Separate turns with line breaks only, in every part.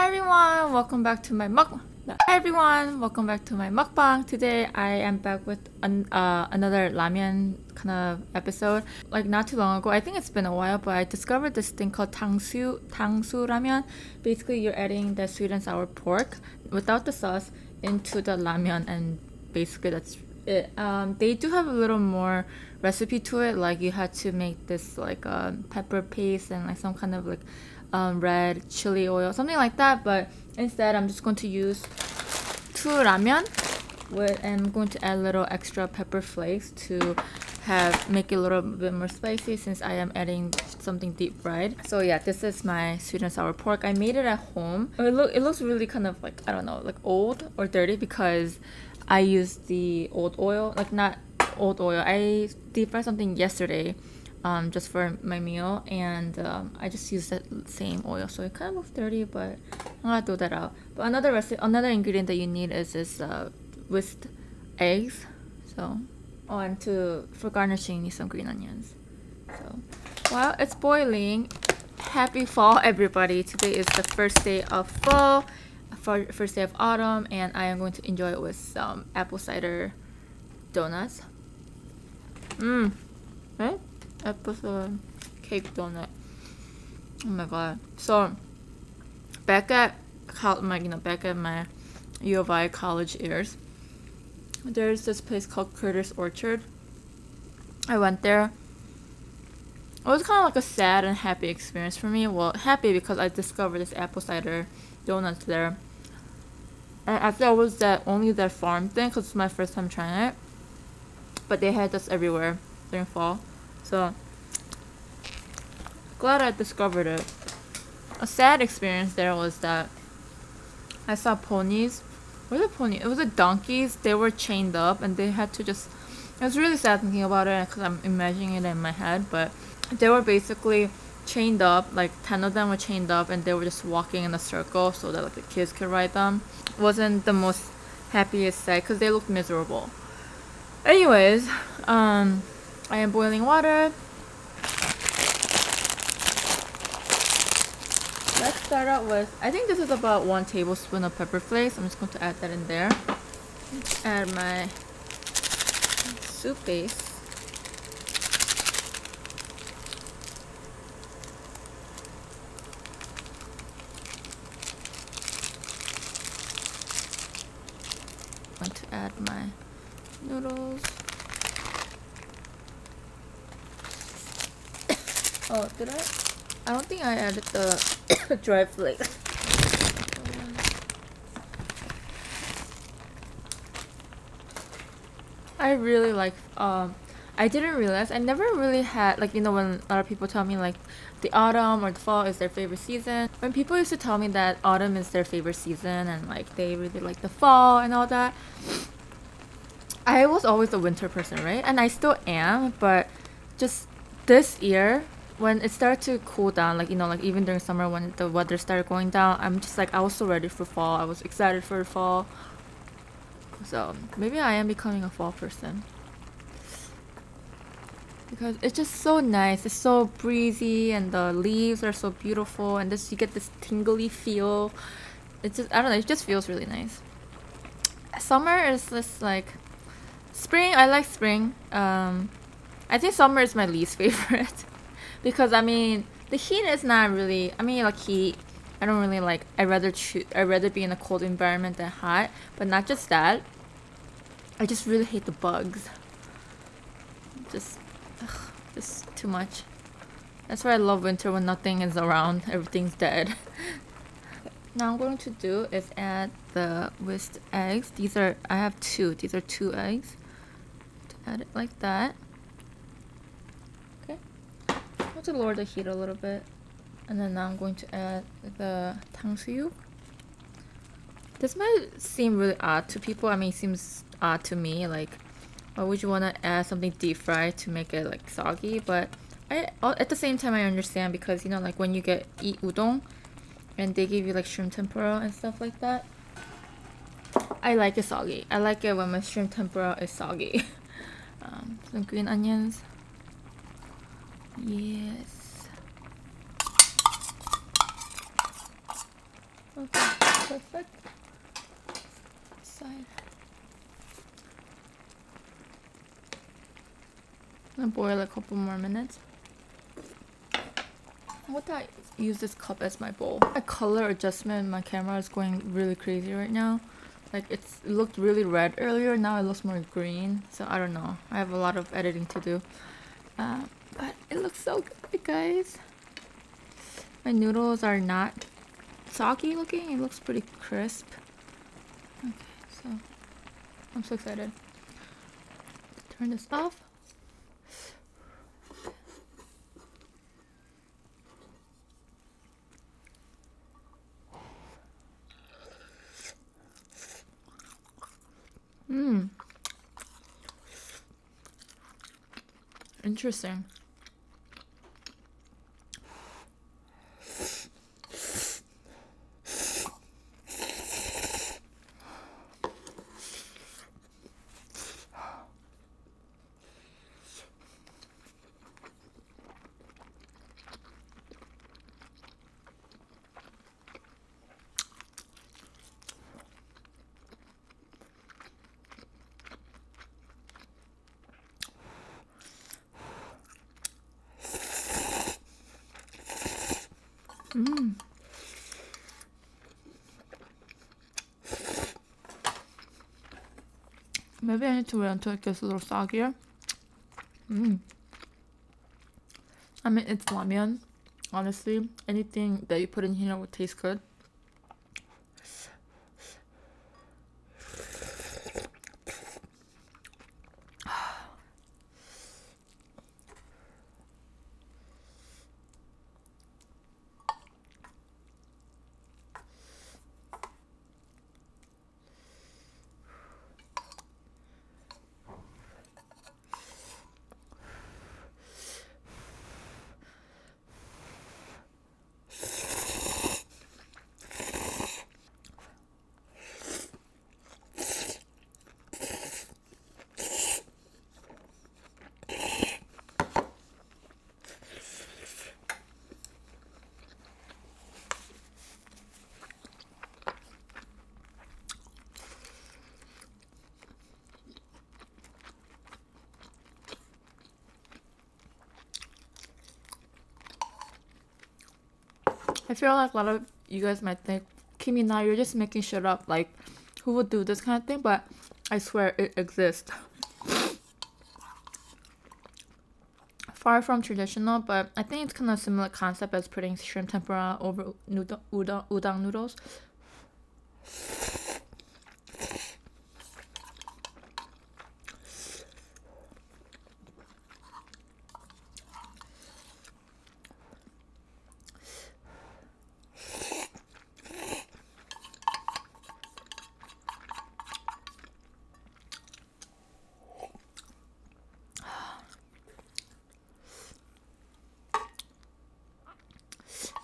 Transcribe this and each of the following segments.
everyone, welcome back to my mukbang. Today I am back with another ramyun kind of episode. Like not too long ago, I think it's been a while, but I discovered this thing called 탕수라면. Basically, you're adding the sweet and sour pork without the sauce into the ramyun, and basically that's it. They do have a little more recipe to it, like you had to make this like pepper paste and like some kind of like red chili oil, something like that. But instead I'm just going to use 2 ramyun and I'm going to add a little extra pepper flakes to make it a little bit more spicy, since I am adding something deep fried. So yeah, this is my sweet and sour pork. I made it at home. It looks really kind of like, I don't know, like old or dirty, because I used the old oil, like not old oil. I deep fried something yesterday just for my meal, and I just used that same oil, so it kind of looks dirty, but I'm gonna throw that out. But another ingredient that you need is this whisked eggs. So and for garnishing, you need some green onions. So while it's boiling, happy fall everybody. Today is the first day of fall, first day of autumn, and I am going to enjoy it with some apple cider donuts. Right? Apple cider cake donut. Oh my god. So back at my U of I college years, there's this place called Curtis Orchard. I went there. It was kind of like a sad and happy experience for me. Well, happy because I discovered this apple cider donuts there. And I thought it was only that farm thing, because it's my first time trying it. But they had this everywhere during fall. So glad I discovered it. A sad experience there was that I saw ponies. What was a pony? It was donkeys. They were chained up and they had to just... It was really sad thinking about it because I'm imagining it in my head. But they were basically chained up. Like 10 of them were chained up and they were just walking in a circle so that like the kids could ride them. It wasn't the most happiest sight because they looked miserable. Anyways, I am boiling water. Let's start out with, I think this is about 1 tablespoon of pepper flakes. I'm just going to add that in there. Add my soup base. I'm going to add my noodles. Oh, did I? I don't think I added the dry flakes. I really like, I didn't realize, I never really had, like, you know, when a lot of people tell me like the autumn or the fall is their favorite season. When people used to tell me that autumn is their favorite season and like they really like the fall and all that, I was always a winter person, right? And I still am, but just this year, when it started to cool down, like, you know, like even during summer when the weather started going down, I'm just like, I was so ready for fall. I was excited for fall. So maybe I am becoming a fall person, because it's just so nice. It's so breezy and the leaves are so beautiful, and you get this tingly feel. It's just, I don't know, it just feels really nice. Summer is just like, spring, I like spring. I think summer is my least favorite. Because I mean, the heat is not really, I mean, like heat, I don't really like, I'd rather be in a cold environment than hot. But not just that, I just really hate the bugs. Just too much. That's why I love winter, when nothing is around, everything's dead. Now I'm going to do is add the whisked eggs. I have 2. These are 2 eggs. Add it like that. I'm going to lower the heat a little bit, and then now I'm going to add the 탕수육. This might seem really odd to people. I mean, it seems odd to me. Like, why would you want to add something deep fried to make it like soggy? But at the same time, I understand, because you know, like when you eat udon and they give you like shrimp tempura and stuff like that, I like it soggy. I like it when my shrimp tempura is soggy. Some green onions. Yes. Okay. perfect. Side. I'm gonna boil a couple more minutes. What did I use this cup as my bowl? My color adjustment, my camera is going really crazy right now. Like it looked really red earlier, now it looks more green. So I don't know. I have a lot of editing to do. But it looks so good, guys. My noodles are not soggy looking. It looks pretty crisp. Okay, so I'm so excited. Turn this off. Interesting. Maybe I need to wait until it gets a little soggier. I mean, it's ramyun. Honestly, anything that you put in here would taste good. I feel like a lot of you guys might think, KEEMI, now you're just making shit up. Like, who would do this kind of thing? But I swear it exists. Far from traditional, but I think it's kind of similar concept as putting shrimp tempura over udang noodles.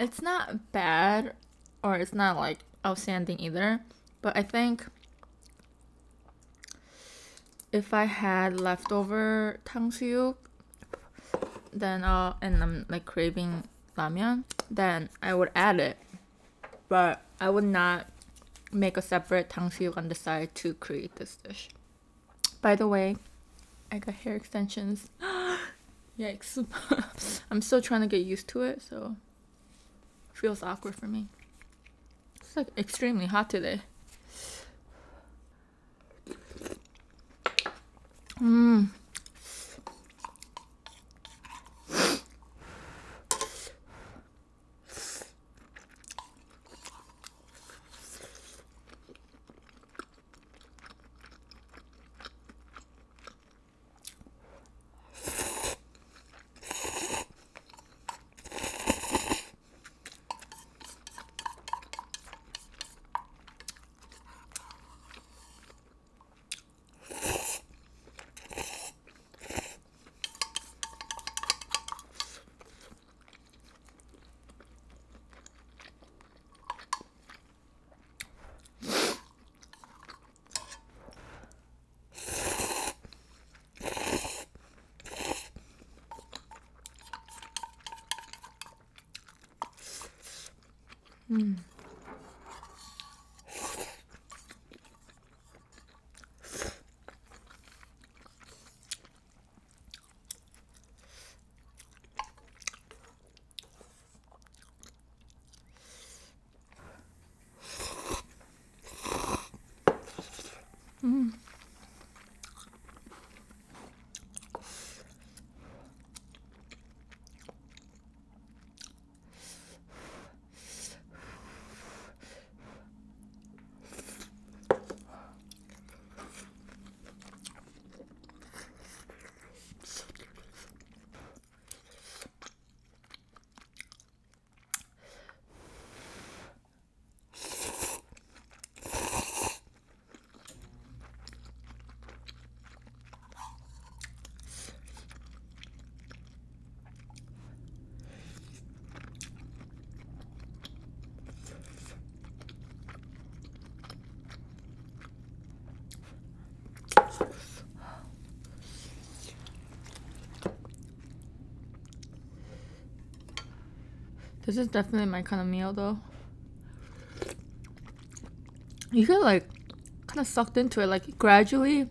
It's not bad, or it's not like outstanding either, but I think if I had leftover 탕수육, then and I'm like craving ramyun, then I would add it, but I would not make a separate 탕수육 on the side to create this dish. By the way, I got hair extensions. Yikes. I'm still trying to get used to it, so feels awkward for me. It's like extremely hot today. This is definitely my kind of meal though. You get like kind of sucked into it, like gradually.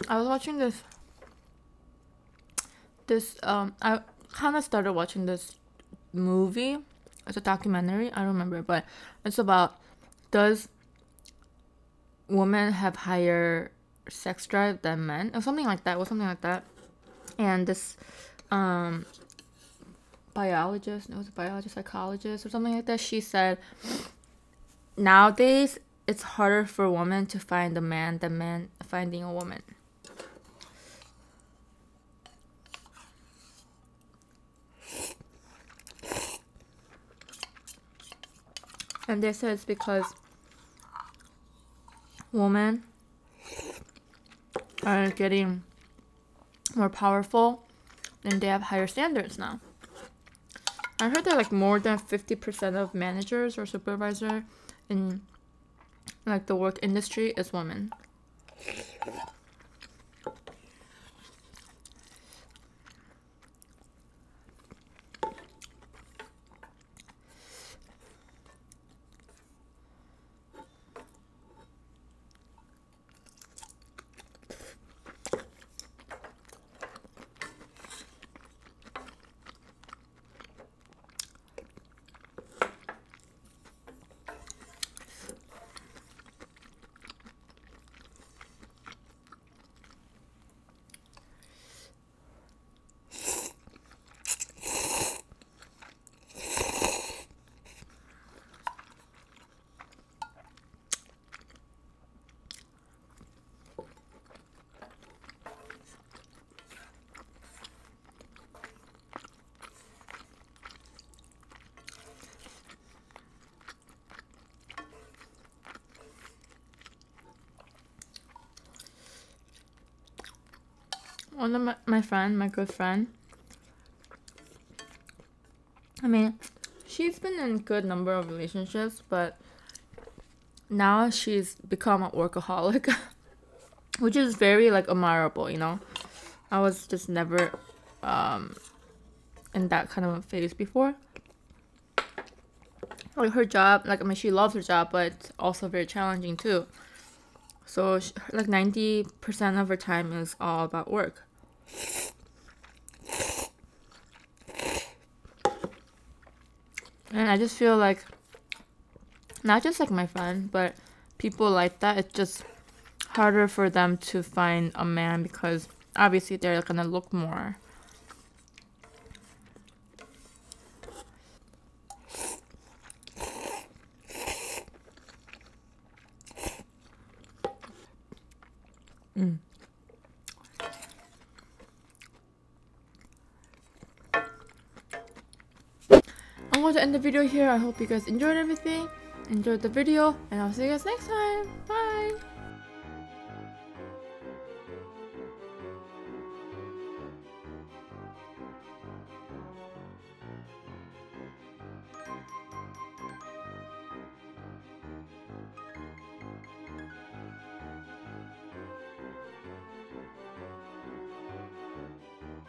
I was watching I kind of started watching this movie. It's a documentary. I don't remember, but it's about, does women have higher sex drive than men, or something like that. And this biologist, it was a biologist, psychologist, or something like that. She said nowadays it's harder for a woman to find a man than men finding a woman. And they said it's because women are getting more powerful and they have higher standards now. I heard that like more than 50% of managers or supervisor in like the work industry is women. One of my good friend, I mean, she's been in a good number of relationships, but now she's become a workaholic, which is very like admirable, you know. I was just never in that kind of a phase before. Like her job, like I mean, she loves her job, but it's also very challenging too. So like 90% of her time is all about work. And I just feel like, not just like my friend, but people like that, it's just harder for them to find a man because obviously they're gonna look more. I'm going to end the video here. I hope you guys enjoyed everything, enjoyed the video, and I'll see you guys next time. Bye!